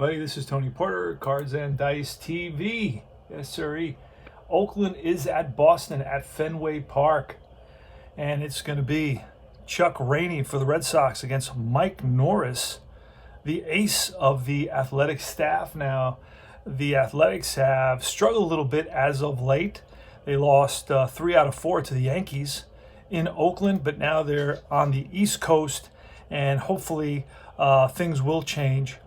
everybody. This is Tony Porter, Cards and Dice TV. Yes, sirree. Oakland is at Boston at Fenway Park. And it's going to be Chuck Rainey for the Red Sox against Mike Norris, the ace of the Athletics staff. Now, the Athletics have struggled a little bit as of late. They lost 3 out of 4 to the Yankees in Oakland, but now they're on the East Coast, and hopefully things will change.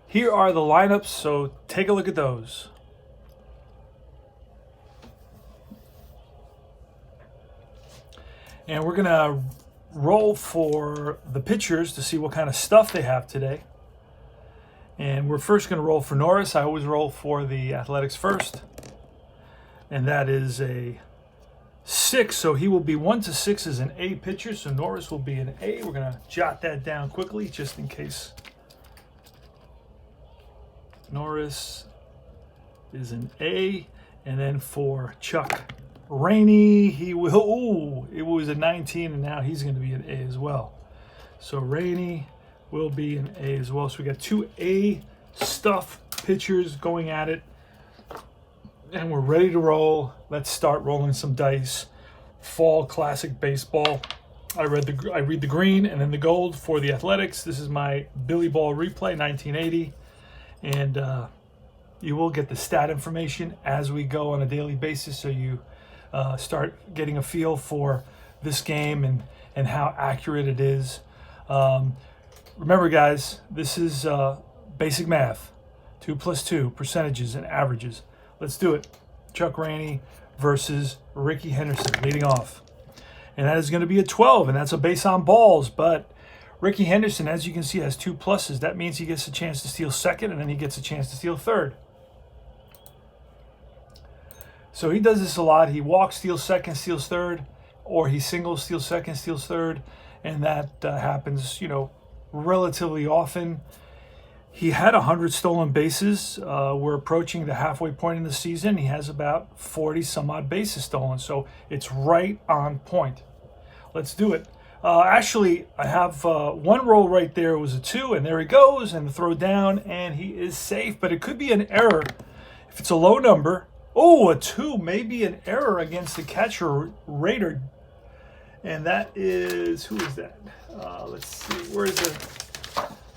Here are the lineups, so take a look at those. And we're going to roll for the pitchers to see what kind of stuff they have today. And we're first going to roll for Norris. I always roll for the Athletics first. And that is a 6, so he will be 1 to 6 as an A pitcher, so Norris will be an A. We're going to jot that down quickly just in case. Norris is an A. And then for Chuck Rainey, he will, it was a 19 and now he's going to be an A as well. So Rainey will be an A as well. So we got 2 A stuff pitchers going at it. And we're ready to roll. Let's start rolling some dice. Fall classic baseball. I read the green and then the gold for the Athletics. This is my Billy Ball replay, 1980. And you will get the stat information as we go on a daily basis, so you start getting a feel for this game and how accurate it is. Remember, guys, this is basic math. 2 plus 2, percentages and averages. Let's do it. Chuck Rainey versus Ricky Henderson leading off. And that is going to be a 12, and that's a base on balls. But Ricky Henderson, as you can see, has 2 pluses. That means he gets a chance to steal second, and then he gets a chance to steal third. So he does this a lot. He walks, steals second, steals third, or he singles, steals second, steals third. And that happens, relatively often. He had 100 stolen bases. We're approaching the halfway point in the season. He has about 40 some odd bases stolen. So it's right on point. Let's do it. Actually, I have one roll right there. It was a 2, and there he goes, and the throw down, and he is safe. But it could be an error if it's a low number. Oh, a 2, maybe an error against the catcher, Raider. And that is, who is that? Let's see, where is it?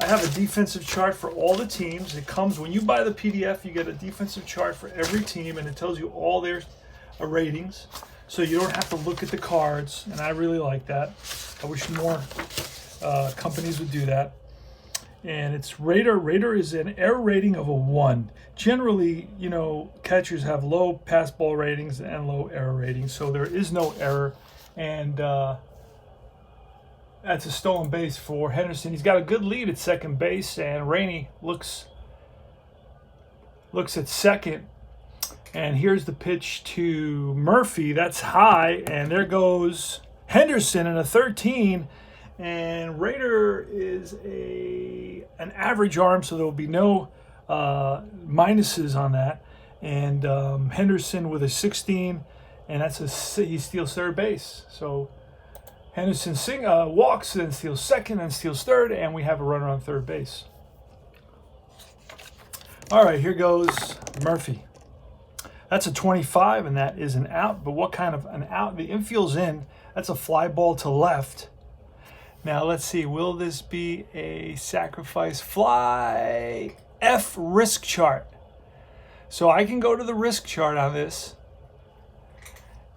I have a defensive chart for all the teams. It comes, when you buy the PDF, you get a defensive chart for every team, and it tells you all their ratings. So you don't have to look at the cards, and I really like that. I wish more companies would do that. And it's Raider. Raider is an error rating of a 1. Generally, catchers have low pass ball ratings and low error ratings, so there is no error. And that's a stolen base for Henderson. He's got a good lead at second base, and Rainey looks at second. And here's the pitch to Murphy. That's high, and there goes Henderson in a 13. And Raider is an average arm, so there will be no minuses on that. And Henderson with a 16, and he steals third base. So Henderson walks, then steals second, then steals third, and we have a runner on third base. All right, here goes Murphy. That's a 25, and that is an out. But what kind of an out? The infield's in. That's a fly ball to left. Now, let's see. Will this be a sacrifice fly? F risk chart. So I can go to the risk chart on this.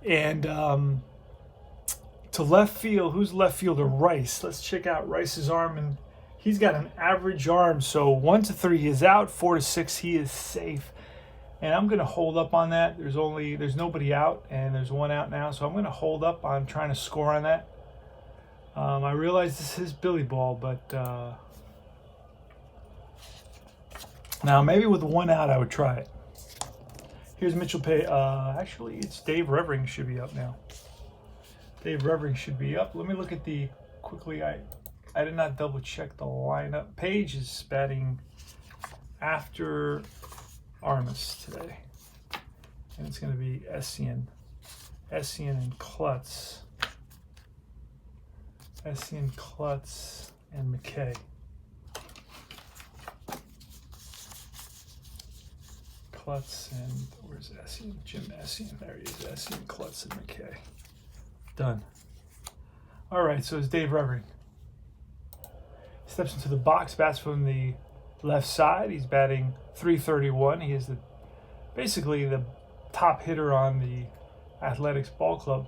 And to left field, who's left fielder? Rice. Let's check out Rice's arm. And he's got an average arm. So 1 to 3, he is out. 4 to 6, he is safe. And I'm going to hold up on that. There's nobody out, and there's 1 out now. So I'm going to hold up on trying to score on that. I realize this is Billy Ball, but now maybe with 1 out I would try it. Here's Mitchell Pay. Actually, it's Dave Revering should be up now. Dave Revering should be up. Let me look at quickly. I did not double check the lineup. Page is batting after Armas today, and it's going to be Essien and Klutz. Essien, Klutz, and McKay. Klutz and where's Essien? Jim Essien. There he is. Essien, Klutz, and McKay. Done. All right, so it's Dave Revering. Steps into the box, bats from the left side. He's batting .331. He is basically the top hitter on the Athletics ball club.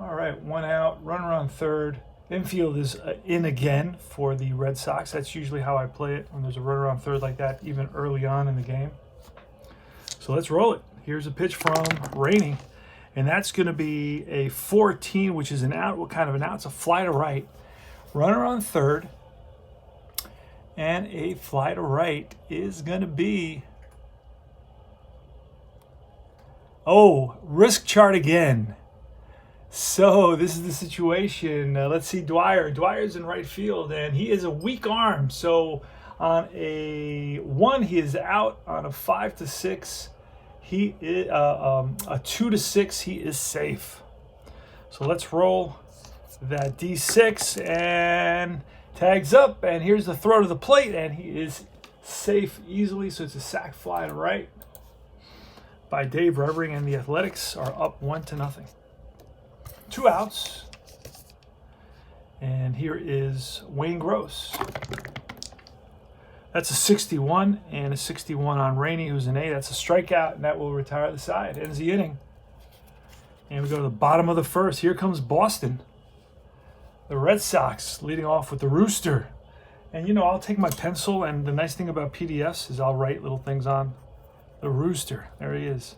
All right, 1 out, runner on third. Infield is in again for the Red Sox. That's usually how I play it when there's a runner on third like that, even early on in the game. So let's roll it. Here's a pitch from Rainey, and that's going to be a 14, which is an out. What kind of an out? It's a fly to right. Runner on third, and a fly to right is going to be, oh, risk chart again. So this is the situation. Let's see Dwyer. Dwyer's in right field, and he is a weak arm. So on a 1, he is out. On a 5 to 6, he is a 2 to 6. He is safe. So let's roll that D6 and tags up. And here's the throw to the plate, and he is safe easily. So it's a sac fly to right by Dave Revering, and the Athletics are up 1-0. 2 outs, and here is Wayne Gross. That's a 61 and a 61 on Rainey, who's an A. That's a strikeout, and that will retire the side. Ends the inning. And we go to the bottom of the first. Here comes Boston. The Red Sox leading off with the Rooster. And, you know, I'll take my pencil, and the nice thing about PDFs is I'll write little things on the Rooster. There he is.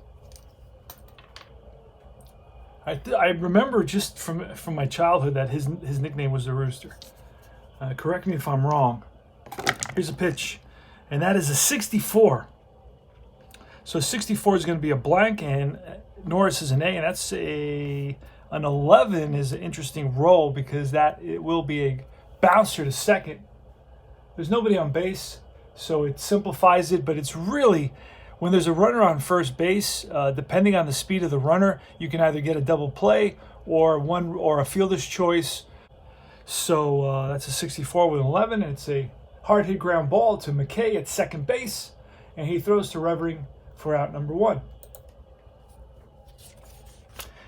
I remember just from my childhood that his nickname was the Rooster. Correct me if I'm wrong. Here's a pitch, and that is a 64. So 64 is going to be a blank, and Norris is an A, and that's an 11 is an interesting roll because it will be a bouncer to second. There's nobody on base, so it simplifies it, but it's really, when there's a runner on first base, depending on the speed of the runner, you can either get a double play or a fielder's choice. So that's a 64 with an 11, and it's a hard hit ground ball to McKay at second base, and he throws to Revering for out number 1.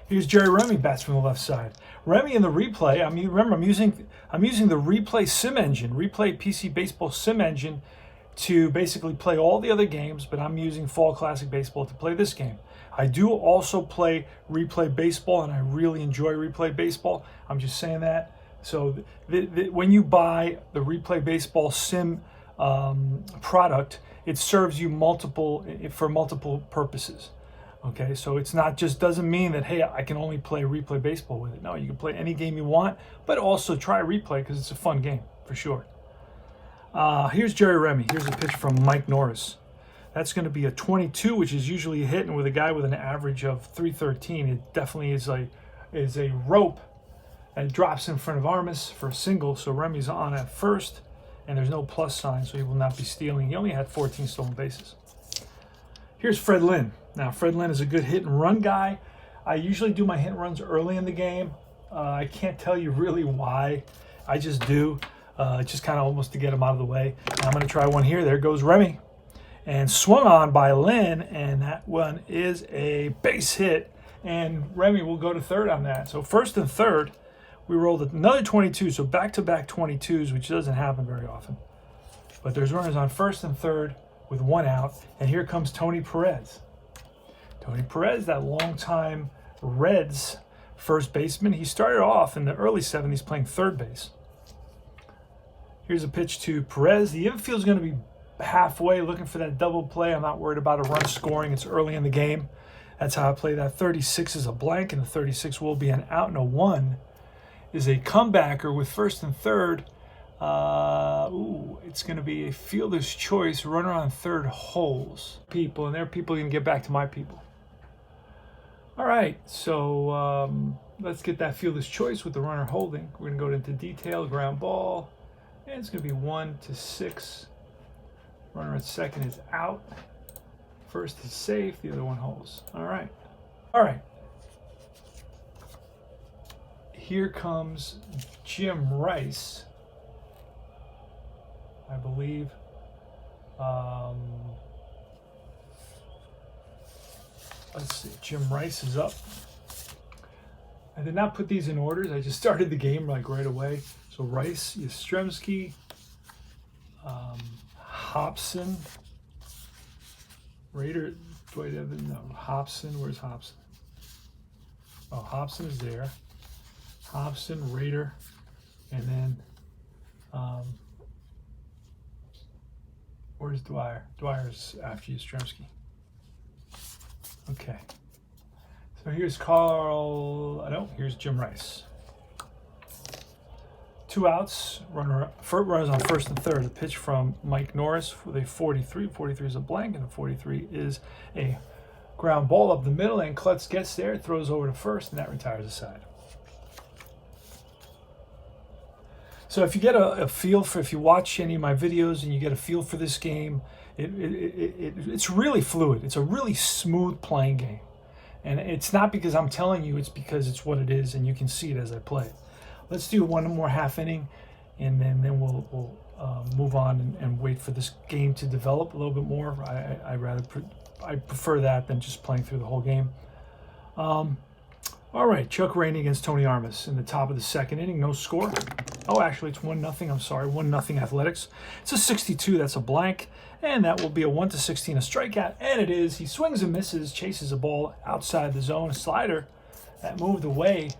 Here's Jerry Remy, bats from the left side. Remy in the replay. Remember, I'm using the replay sim engine, replay PC baseball sim engine, to basically play all the other games, but I'm using Fall Classic Baseball to play this game. I do also play replay baseball, and I really enjoy replay baseball. I'm just saying that. So when you buy the replay baseball sim product, it serves you for multiple purposes. Okay, so it's not just, doesn't mean that, hey, I can only play replay baseball with it. No, you can play any game you want, but also try replay because it's a fun game for sure. Here's Jerry Remy. Here's a pitch from Mike Norris. That's going to be a 22, which is usually a hit, and with a guy with an average of 313, it definitely is a rope, and it drops in front of Armas for a single. So Remy's on at first, and there's no plus sign, so he will not be stealing. He only had 14 stolen bases. Here's Fred Lynn. Now, Fred Lynn is a good hit and run guy. I usually do my hit and runs early in the game. I can't tell you really why. I just do. Just kind of almost to get him out of the way. And I'm going to try one here. There goes Remy. And swung on by Lynn, and that one is a base hit. And Remy will go to third on that. So first and third, we rolled another 22. So back-to-back 22s, which doesn't happen very often. But there's runners on first and third with 1 out. And here comes Tony Perez. Tony Perez, that longtime Reds first baseman. He started off in the early 70s playing third base. Here's a pitch to Perez. The infield's going to be halfway, looking for that double play. I'm not worried about a run scoring. It's early in the game. That's how I play that. 36 is a blank, and the 36 will be an out, and a 1 is a comebacker with first and third. It's going to be a fielder's choice. Runner on third holds. People, and there are people going to get back to my people. All right, so let's get that fielder's choice with the runner holding. We're going to go into detail, ground ball. And it's going to be 1 to 6. Runner at second is out. First is safe. The other one holds. All right. All right. Here comes Jim Rice, I believe. Let's see, Jim Rice is up. I did not put these in orders. I just started the game like right away. So Rice, Yastrzemski, Hobson, Rader, Dwight Evans, no, Hobson, where's Hobson? Oh, Hobson is there. Hobson, Rader, and then, where's Dwyer? Dwyer's after Yastrzemski. Okay. So here's Carl, no, here's Jim Rice. 2 outs, runners on first and third. A pitch from Mike Norris with a 43. 43 is a blank, and a 43 is a ground ball up the middle, and Klutz gets there, throws over to first, and that retires the side. So if you get a feel for, if you watch any of my videos and you get a feel for this game, it's really fluid. It's a really smooth playing game. And it's not because I'm telling you, it's because it's what it is, and you can see it as I play. Let's do one more half inning, and then we'll move on and wait for this game to develop a little bit more. I prefer that than just playing through the whole game. All right, Chuck Rainey against Tony Armas in the top of the second inning. No score. Oh, actually, it's 1-0. I'm sorry, 1-0 Athletics. It's a 62. That's a blank. And that will be a 1-16, a strikeout. And it is. He swings and misses, chases a ball outside the zone. A slider that moved away.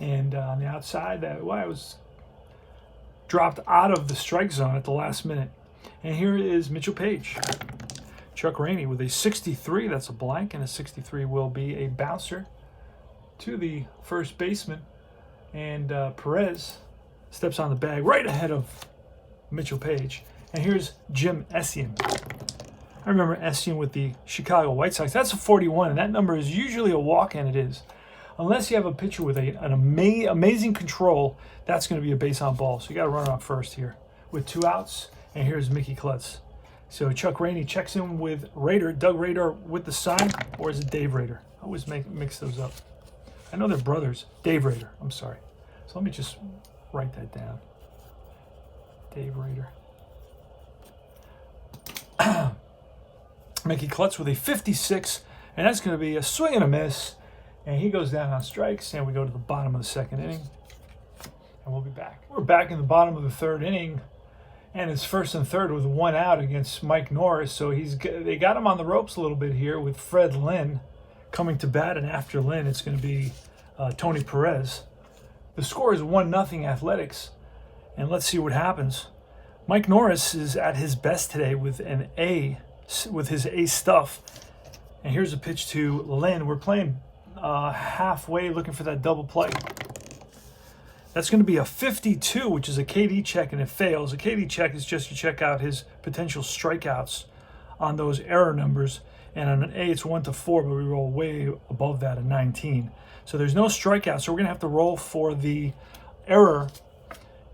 And on the outside, that was dropped out of the strike zone at the last minute. And here is Mitchell Page. Chuck Rainey with a 63. That's a blank. And a 63 will be a bouncer to the first baseman. And Perez steps on the bag right ahead of Mitchell Page. And here's Jim Essien. I remember Essien with the Chicago White Sox. That's a 41, and that number is usually a walk, and it is. Unless you have a pitcher with an amazing control, that's going to be a base on ball. So you got to run on first here with 2 outs. And here's Mickey Klutz. So Chuck Rainey checks in with Rader. Doug Rader with the sign, or is it Dave Rader? I always mix those up. I know they're brothers. Dave Rader. I'm sorry. So let me just write that down. Dave Rader. Mickey Klutz with a 56, and that's going to be a swing and a miss, and he goes down on strikes, and we go to the bottom of the second inning, and we'll be back. We're back in the bottom of the third inning, and it's first and third with 1 out against Mike Norris, so they got him on the ropes a little bit here with Fred Lynn coming to bat, and after Lynn, it's going to be Tony Perez. The score is 1-0 Athletics, and let's see what happens. Mike Norris is at his best today with an A, with his A stuff. And here's a pitch to Lynn. We're playing halfway, looking for that double play. That's going to be a 52, which is a KD check, and it fails. A KD check is just you check out his potential strikeouts on those error numbers. And on an A, it's 1-4, but we roll way above that at 19. So there's no strikeouts, so we're going to have to roll for the error.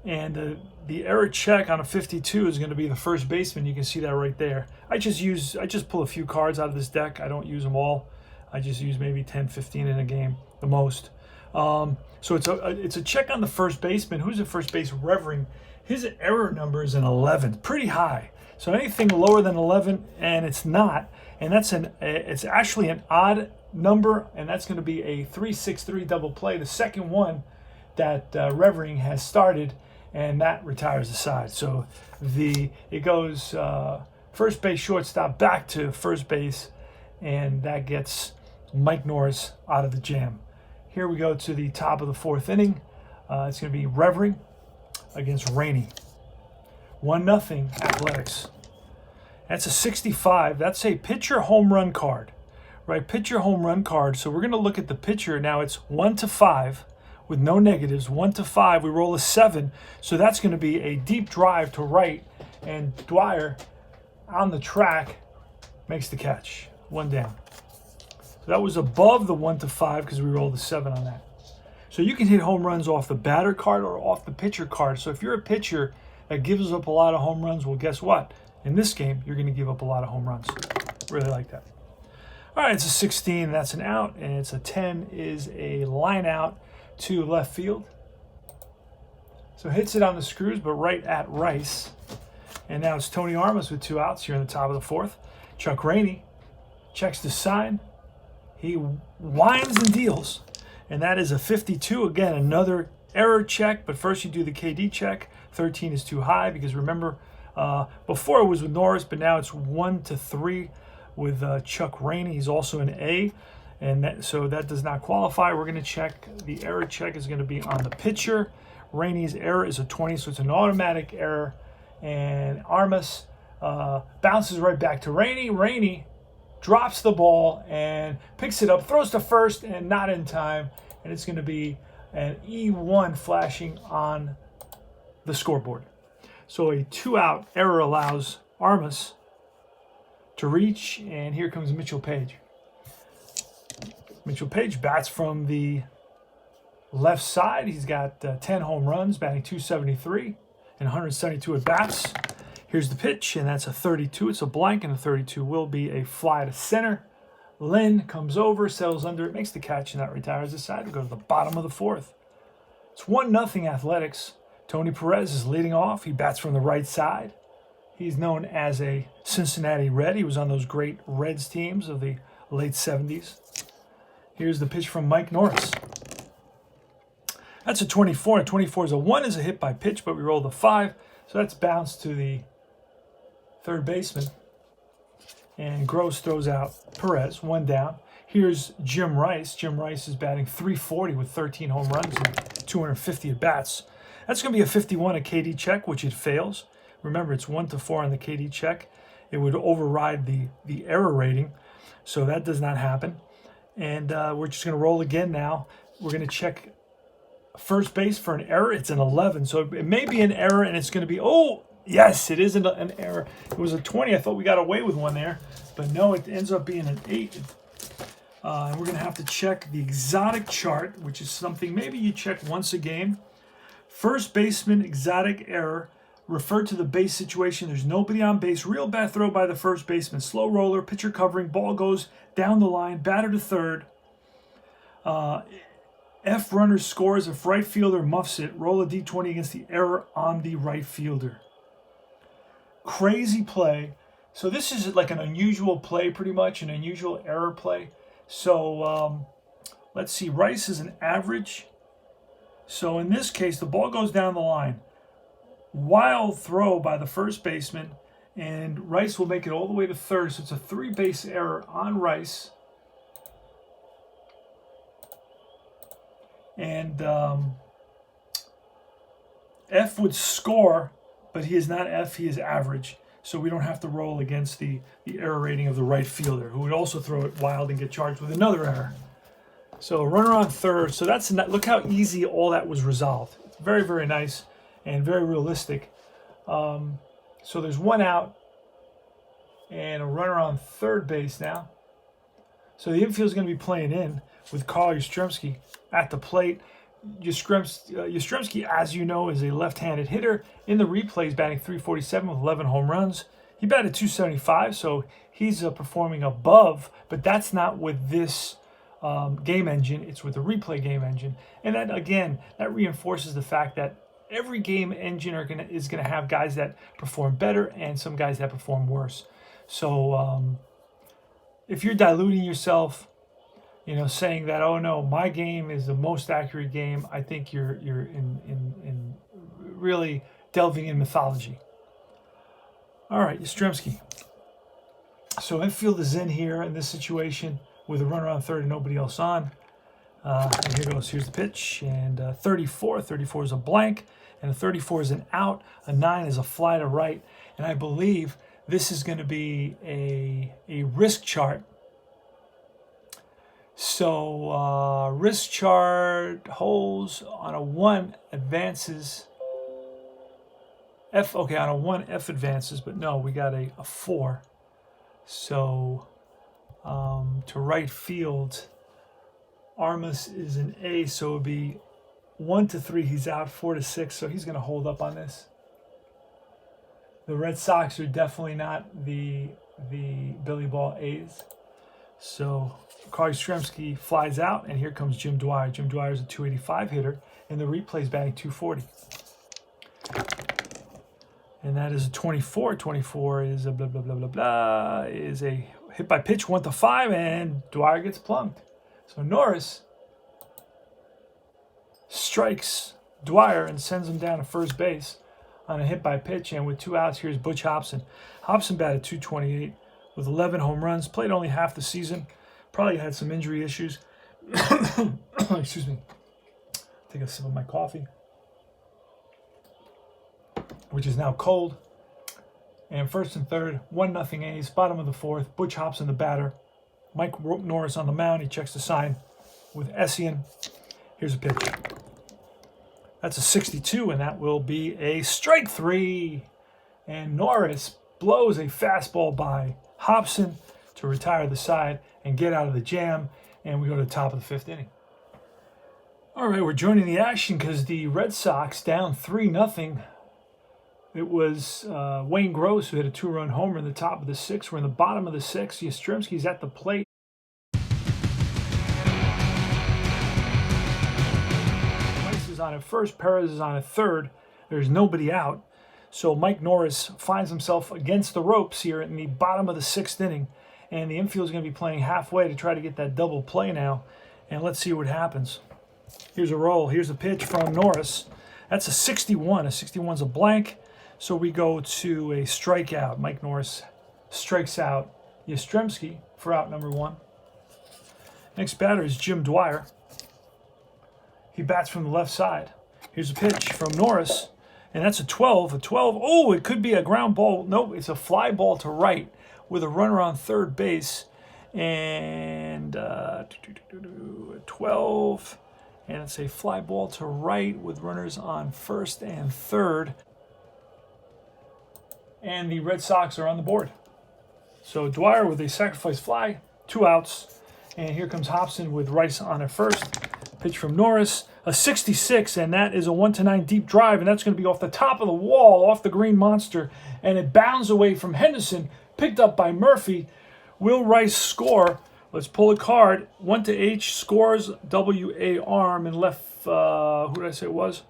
And the error check on a 52 is going to be the first baseman. You can see that right there. I just pull a few cards out of this deck. I don't use them all. I just use maybe 10, 15 in a game, the most. So it's a check on the first baseman. Who's at first base? Revering. His error number is an 11, pretty high. So anything lower than 11, and it's not, and it's actually an odd number, and that's going to be a 3-6-3 double play. The second one that Revering has started, and that retires the side. So it goes first base, shortstop, back to first base, and that gets Mike Norris out of the jam. Here we go to the top of the fourth inning. It's going to be Revering against Rainey. 1-0 Athletics. That's a 65. That's a pitcher home run card, right? Pitcher home run card. So we're going to look at the pitcher. Now it's 1-5 with no negatives. 1-5. We roll a 7. So that's going to be a deep drive to right. And Dwyer on the track makes the catch. 1 down. So that was above the 1-5 because we rolled a 7 on that. So you can hit home runs off the batter card or off the pitcher card. So if you're a pitcher that gives up a lot of home runs, well, guess what? In this game, you're going to give up a lot of home runs. Really like that. All right, it's a 16. That's an out. And it's a 10 is a line out to left field. So hits it on the screws, but right at Rice. And now it's Tony Armas with 2 outs here in the top of the 4th. Chuck Rainey checks the sign. He winds and deals. And that is a 52. Again, another error check. But first you do the KD check. 13 is too high because remember, before it was with Norris, but now it's 1-3 with Chuck Rainey. He's also an A. And so that does not qualify. We're going to check. The error check is going to be on the pitcher. Rainey's error is a 20, so it's an automatic error. And Armas bounces right back to Rainey. Rainey drops the ball and picks it up, throws to first, and not in time. And it's going to be an E1 flashing on the scoreboard. So a 2-out error allows Armas to reach, and here comes Mitchell Page. Mitchell Page bats from the left side. He's got 10 home runs, batting .273 and 172 at bats. Here's the pitch, and that's a 32. It's a blank, and a 32 will be a fly to center. Lynn comes over, settles under it, makes the catch, and that retires the side to go to the bottom of the 4th. It's 1-0 Athletics. Tony Perez is leading off. He bats from the right side. He's known as a Cincinnati Red. He was on those great Reds teams of the late 70s. Here's the pitch from Mike Norris. That's a 24. A 24 is a 1 is a hit by pitch, but we rolled a 5. So that's bounced to the third baseman. And Gross throws out Perez, 1 down. Here's Jim Rice. Jim Rice is batting .340 with 13 home runs and 250 at bats. That's going to be a 51 at KD check, which it fails. Remember, it's 1-4 on the KD check. It would override the error rating. So that does not happen. And we're just going to roll again now. We're going to check first base for an error. It's an 11. So it may be an error, and it's going to be, oh, yes, it is an error. It was a 20. I thought we got away with one there. But no, it ends up being an 8. And we're going to have to check the exotic chart, which is something maybe you check once a game. First baseman exotic error. Refer to the base situation. There's nobody on base. Real bad throw by the first baseman. Slow roller, pitcher covering, ball goes down the line, batter to third. F runner scores if right fielder muffs it. Roll a D20 against the error on the right fielder. Crazy play. So this is like an unusual play, pretty much, an unusual error play. So let's see. Rice is an average. So in this case, the ball goes down the line. Wild throw by the first baseman, and Rice will make it all the way to third. So it's a 3-base error on Rice. And F would score, but he is not F, he is average. So we don't have to roll against the error rating of the right fielder, who would also throw it wild and get charged with another error. So runner on third. So that's look how easy all that was resolved. Very, very nice and very realistic. So there's 1 out and a runner on third base now. So the infield is going to be playing in with Carl Yastrzemski at the plate. Yastrzemski, as you know, is a left-handed hitter. In the replays, batting .347 with 11 home runs. He batted .275, so he's performing above, but that's not with this game engine. It's with the replay game engine. And that, again, that reinforces the fact that every game engine is going to have guys that perform better and some guys that perform worse. So if you're diluting yourself, saying that, oh no, my game is the most accurate game, I think you're in really delving in mythology. All right, Yastrzemski. So infield is in here in this situation with a runner on third and nobody else on. And here goes. Here's the pitch. And 34. 34 is a blank. And a 34 is an out. A 9 is a fly to right. And I believe this is going to be a risk chart. So risk chart holds on a 1 advances. F, okay, on a 1 F advances, but no, we got a 4. So to right field, Armas is an A, so it would be 1-3. He's out. 4-6, so he's going to hold up on this. The Red Sox are definitely not the Billy Ball A's. So Carl Yastrzemski flies out, and here comes Jim Dwyer. Jim Dwyer is a .285 hitter, and the replay's batting .240. And that is a 24. 24 is a blah, blah, blah, blah, blah, is a hit by pitch 1-5, and Dwyer gets plunked. So Norris strikes Dwyer and sends him down to first base on a hit by pitch. And with 2 outs, here's Butch Hobson. Hobson batted .228 with 11 home runs, played only half the season, probably had some injury issues. Excuse me. Take a sip of my coffee, which is now cold. And first and third, 1-0 A's, bottom of the fourth. Butch Hobson, the batter. Mike Norris on the mound. He checks the sign with Essien. Here's a pitch. That's a 62, and that will be a strike 3. And Norris blows a fastball by Hobson to retire the side and get out of the jam. And we go to the top of the 5th inning. All right, we're joining the action because the Red Sox down 3-0. It was Wayne Gross who hit a 2-run homer in the top of the 6th. We're in the bottom of the 6th. Yastrzemski's at the plate. Rice is on at first. Perez is on at third. There's nobody out. So Mike Norris finds himself against the ropes here in the bottom of the 6th inning. And the infield is going to be playing halfway to try to get that double play now. And let's see what happens. Here's a roll. Here's a pitch from Norris. That's a 61. A 61's a blank. So we go to a strikeout. Mike Norris strikes out Yastrzemski for out number 1. Next batter is Jim Dwyer. He bats from the left side. Here's a pitch from Norris, and that's a 12. A 12. Oh, it could be a ground ball. Nope, it's a fly ball to right with a runner on third base. And 12. And it's a fly ball to right with runners on first and third. And the Red Sox are on the board. So Dwyer with a sacrifice fly, 2 outs. And here comes Hobson with Rice on at first. Pitch from Norris, a 66, and that is a 1-9 deep drive, and that's going to be off the top of the wall, off the green monster, and it bounds away from Henderson, picked up by Murphy. Will Rice score? Let's pull a card. 1-H scores, W-A arm, and left, who did I say it was?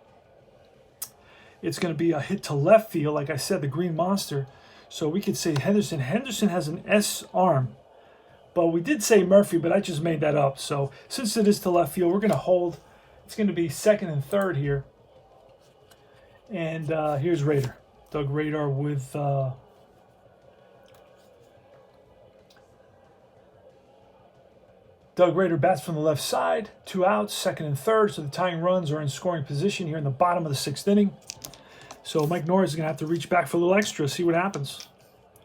It's going to be a hit to left field, like I said, the green monster. So we could say Henderson. Henderson has an S arm. But we did say Murphy, but I just made that up. So since it is to left field, we're going to hold. It's going to be second and third here. And here's Rader. Doug Rader with Doug Rader bats from the left side. 2 outs, second and third. So the tying runs are in scoring position here in the bottom of the 6th inning. So Mike Norris is going to have to reach back for a little extra, see what happens.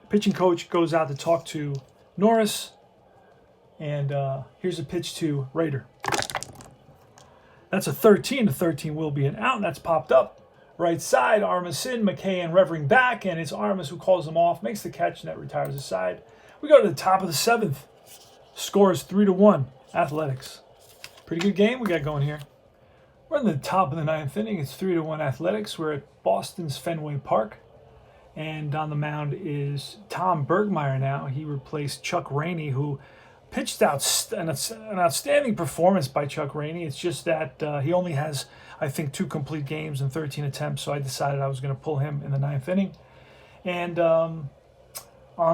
Pitching coach goes out to talk to Norris. And here's a pitch to Rader. That's a 13. The 13 will be an out, and that's popped up. Right side, Armas in, McKay and Revering back, and it's Armas who calls him off, makes the catch, and that retires the side. We go to the top of the 7th. Scores 3-1, Athletics. Pretty good game we got going here. We're in the top of the 9th inning. It's 3-1 Athletics. We're at Boston's Fenway Park. And on the mound is Tom Bergmeyer now. He replaced Chuck Rainey, who pitched out an outstanding performance by Chuck Rainey. It's just that he only has, I think, 2 complete games and 13 attempts. So I decided I was going to pull him in the 9th inning. And on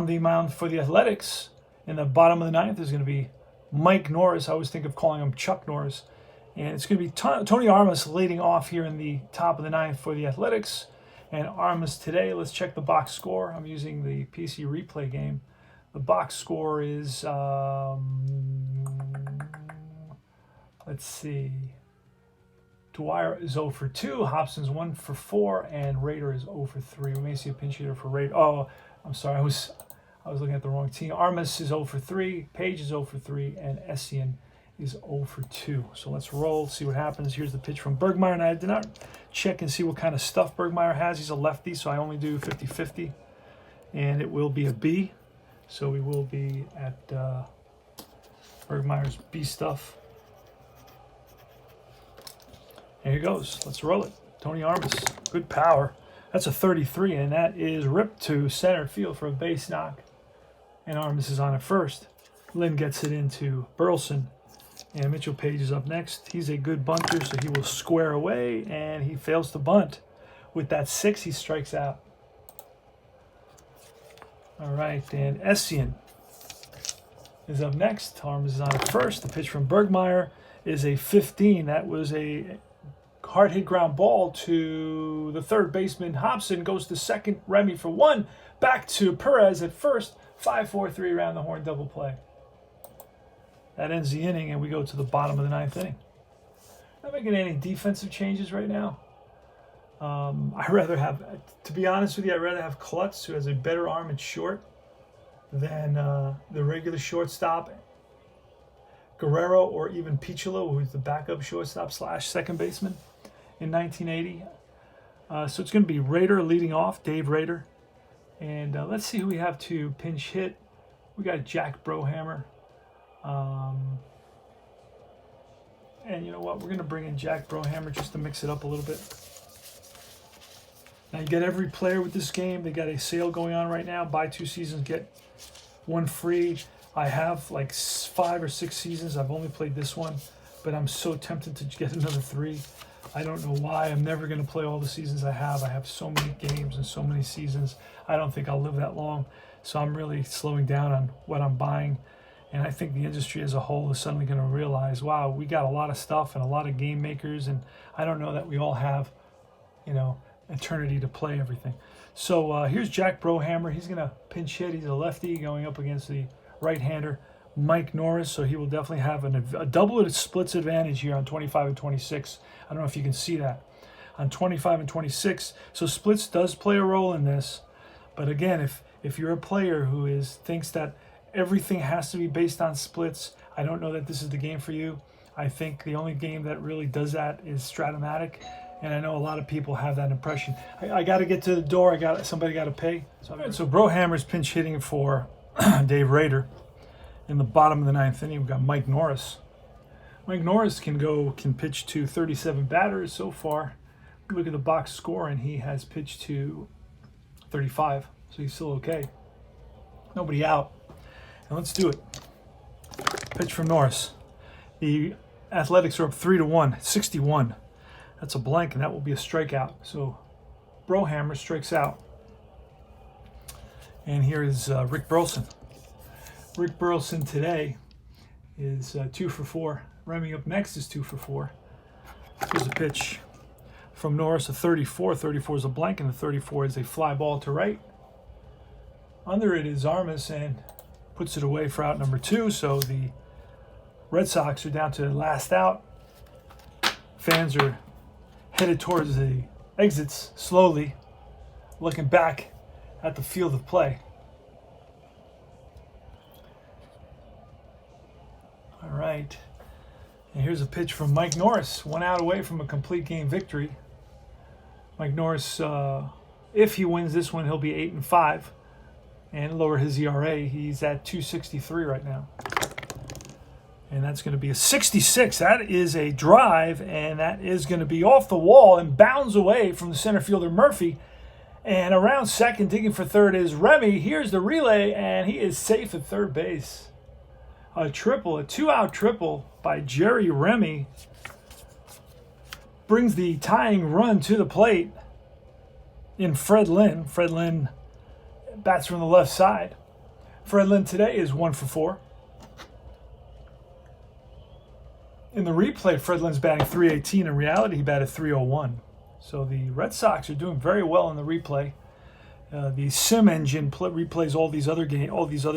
the mound for the Athletics, in the bottom of the 9th, is going to be Mike Norris. I always think of calling him Chuck Norris. And it's going to be Tony Armas leading off here in the top of the 9th for the Athletics. And Armas today, let's check the box score. I'm using the PC replay game. The box score is, let's see. Dwyer is 0 for 2. Hobson's 1 for 4. And Rader is 0 for 3. We may see a pinch hitter for Rader. Oh, I'm sorry. I was looking at the wrong team. Armas is 0 for 3. Page is 0 for 3. And Essien is 0 for 2. So let's roll, see what happens. Here's the pitch from Bergmeyer. And I did not check and see what kind of stuff Bergmeyer has. He's a lefty, so I only do 50-50. And it will be a B. So we will be at Bergmeyer's B stuff. There he goes. Let's roll it. Tony Armas, good power. That's a 33, and that is ripped to center field for a base knock. And Armas is on at first. Lynn gets it into Burleson. And Mitchell Page is up next. He's a good bunter, so he will square away, and he fails to bunt. With that 6, he strikes out. All right, and Essien is up next. Harms is on at first. The pitch from Bergmeyer is a 15. That was a hard hit ground ball to the third baseman. Hobson goes to second. Remy for one. Back to Perez at first. 5-4-3 around the horn double play. That ends the inning, and we go to the bottom of the ninth inning. Not making any defensive changes right now. I'd rather have, to be honest with you, I'd rather have Klutz, who has a better arm at short than the regular shortstop, Guerrero, or even Piccolo, who's the backup shortstop / second baseman in 1980. So it's going to be Rader leading off, Dave Rader. And let's see who we have to pinch hit. We got Jack Brohammer. And you know what? We're going to bring in Jack Brohammer just to mix it up a little bit. Now you get every player with this game. They got a sale going on right now. Buy 2 seasons, get 1 free. I have like 5 or 6 seasons. I've only played this one, but I'm so tempted to get another 3. I don't know why. I'm never going to play all the seasons I have. I have so many games and so many seasons. I don't think I'll live that long. So I'm really slowing down on what I'm buying. And I think the industry as a whole is suddenly going to realize, wow, we got a lot of stuff and a lot of game makers. And I don't know that we all have, you know, eternity to play everything. So here's Jack Brohammer. He's going to pinch hit. He's a lefty going up against the right-hander, Mike Norris. So he will definitely have a double splits advantage here on 25 and 26. I don't know if you can see that. On 25 and 26. So splits does play a role in this. But again, if you're a player who thinks that everything has to be based on splits, I don't know that this is the game for you. I think the only game that really does that is Stratomatic. And I know a lot of people have that impression. I got to get to the door. Somebody got to pay. So Brohammer's pinch hitting for Dave Rader. In the bottom of the ninth inning, we've got Mike Norris. Mike Norris can pitch to 37 batters so far. Look at the box score, and he has pitched to 35. So he's still okay. Nobody out. And let's do it. Pitch from Norris. The Athletics are up 3-1, 61. That's a blank, and that will be a strikeout. So Brohammer strikes out. And here is Rick Burleson. Rick Burleson today is 2 for 4. Remy up next is 2 for 4. Here's a pitch from Norris, a 34. 34 is a blank, and the 34 is a fly ball to right. Under it is Armas, and puts it away for out number 2. So the Red Sox are down to the last out. Fans are headed towards the exits slowly, looking back at the field of play. All right. And here's a pitch from Mike Norris, 1 out away from a complete game victory. Mike Norris, if he wins this one, he'll be 8-5 and lower his ERA. He's at 2.63 right now. And that's going to be a 66. That is a drive, and that is going to be off the wall and bounds away from the center fielder Murphy. And around second, digging for third is Remy. Here's the relay, and he is safe at third base. A 2-out triple by Jerry Remy brings the tying run to the plate in Fred Lynn. Fred Lynn bats from the left side. Fred Lynn today is 1 for 4. In the replay, Fred Lynn's batting .318. In reality, he batted .301. So the Red Sox are doing very well in the replay. The sim engine replays all these other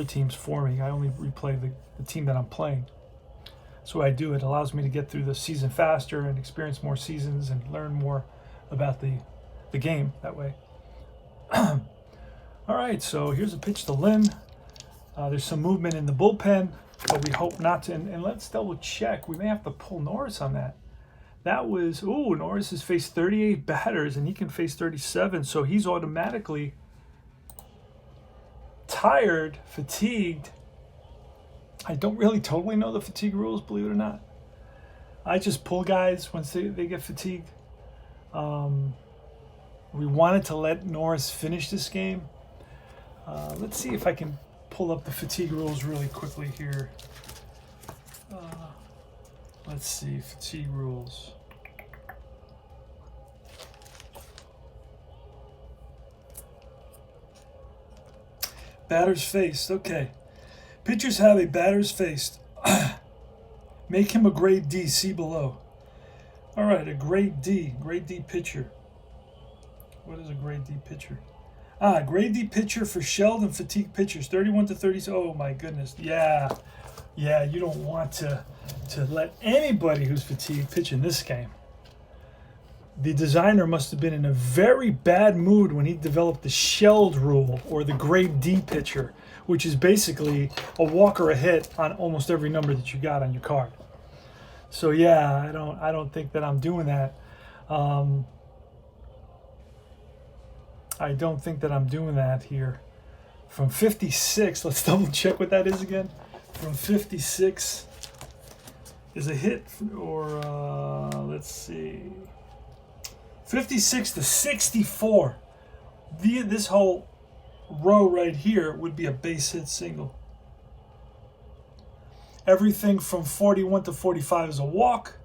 teams for me. I only replay the team that I'm playing. So I do. It allows me to get through the season faster and experience more seasons and learn more about the game that way. All right, so here's a pitch to Lynn. There's some movement in the bullpen, but we hope not to. And let's double check. We may have to pull Norris on that. That was, Norris has faced 38 batters, and he can face 37, so he's automatically tired, fatigued. I don't really totally know the fatigue rules, believe it or not. I just pull guys once they get fatigued. We wanted to let Norris finish this game. Let's see if I can pull up the fatigue rules really quickly here. Let's see, fatigue rules. Batters faced. Okay. Pitchers have a batters faced. Make him a grade D. See below. All right, a grade D. Grade D pitcher. What is a grade D pitcher? Grade D pitcher for shelled and fatigued pitchers. 31 to 30. Oh, my goodness. Yeah. Yeah, you don't want to let anybody who's fatigued pitch in this game. The designer must have been in a very bad mood when he developed the shelled rule, or the grade D pitcher, which is basically a walk or a hit on almost every number that you got on your card. So yeah, I don't think that I'm doing that. I don't think that I'm doing that here. From 56, let's double check what that is again. From 56 is a hit, or let's see. 56 to 64. This whole row right here would be a base hit single. Everything from 41 to 45 is a walk.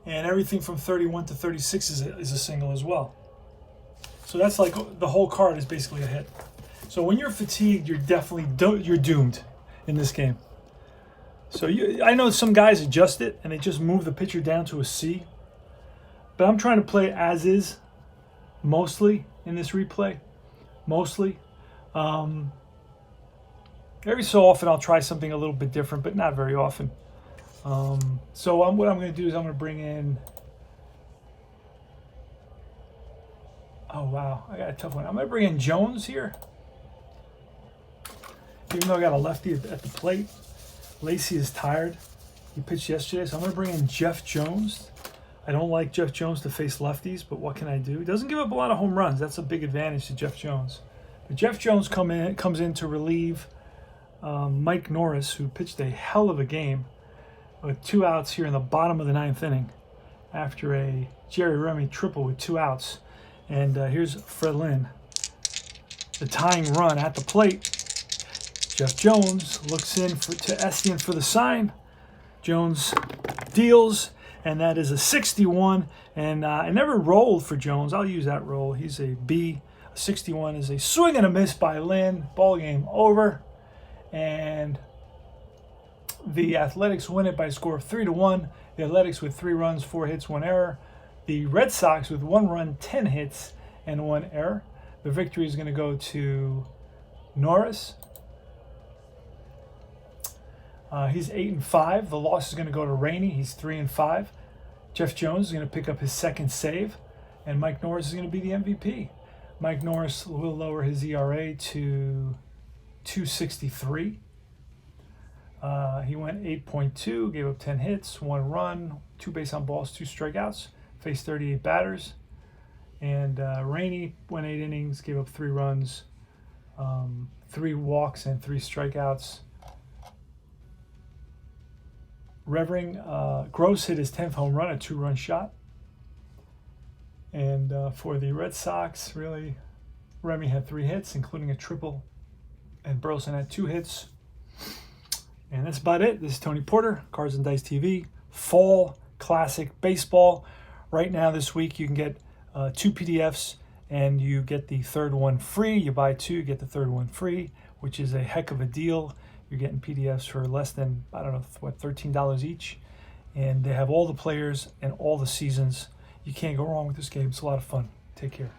And everything from 31 to 36 is a single as well. So that's like the whole card is basically a hit. So when you're fatigued, you're definitely you're doomed in this game. So I know some guys adjust it and they just move the pitcher down to a C. But I'm trying to play as is, mostly in this replay, mostly. Every so often I'll try something a little bit different, but not very often. So what I'm going to do is I'm going to bring in. Oh wow, I got a tough one. I'm going to bring in Jones here, even though I got a lefty at the plate. Lacey is tired. He pitched yesterday, so I'm going to bring in Jeff Jones. I don't like Jeff Jones to face lefties, but what can I do? He doesn't give up a lot of home runs. That's a big advantage to Jeff Jones. But Jeff Jones comes in to relieve Mike Norris, who pitched a hell of a game with 2 outs here in the bottom of the 9th inning after a Jerry Remy triple with 2 outs. And here's Fred Lynn, the tying run at the plate. Jeff Jones looks in to Estienne for the sign. Jones deals. And that is a 61, and I never rolled for Jones. I'll use that roll. He's a B. A 61 is a swing and a miss by Lynn. Ball game over. And the Athletics win it by a score of 3-1. The Athletics with 3 runs, 4 hits, 1 error. The Red Sox with 1 run, 10 hits, and 1 error. The victory is going to go to Norris. He's 8-5. The loss is going to go to Rainey. He's 3-5. Jeff Jones is going to pick up his 2nd save, and Mike Norris is going to be the MVP. Mike Norris will lower his ERA to 2.63. He went 8.2, gave up 10 hits, 1 run, 2 base on balls, 2 strikeouts, faced 38 batters. And Rainey went 8 innings, gave up 3 runs, 3 walks, and 3 strikeouts. Gross hit his 10th home run, a 2-run shot. And for the Red Sox, really, Remy had 3 hits, including a triple, and Burleson had 2 hits. And that's about it. This is Tony Porter, Cards and Dice TV, Fall Classic Baseball. Right now this week you can get 2 PDFs, and you get the 3rd one free. You buy 2, you get the 3rd one free, which is a heck of a deal. You're getting PDFs for less than, I don't know, $13 each. And they have all the players and all the seasons. You can't go wrong with this game. It's a lot of fun. Take care.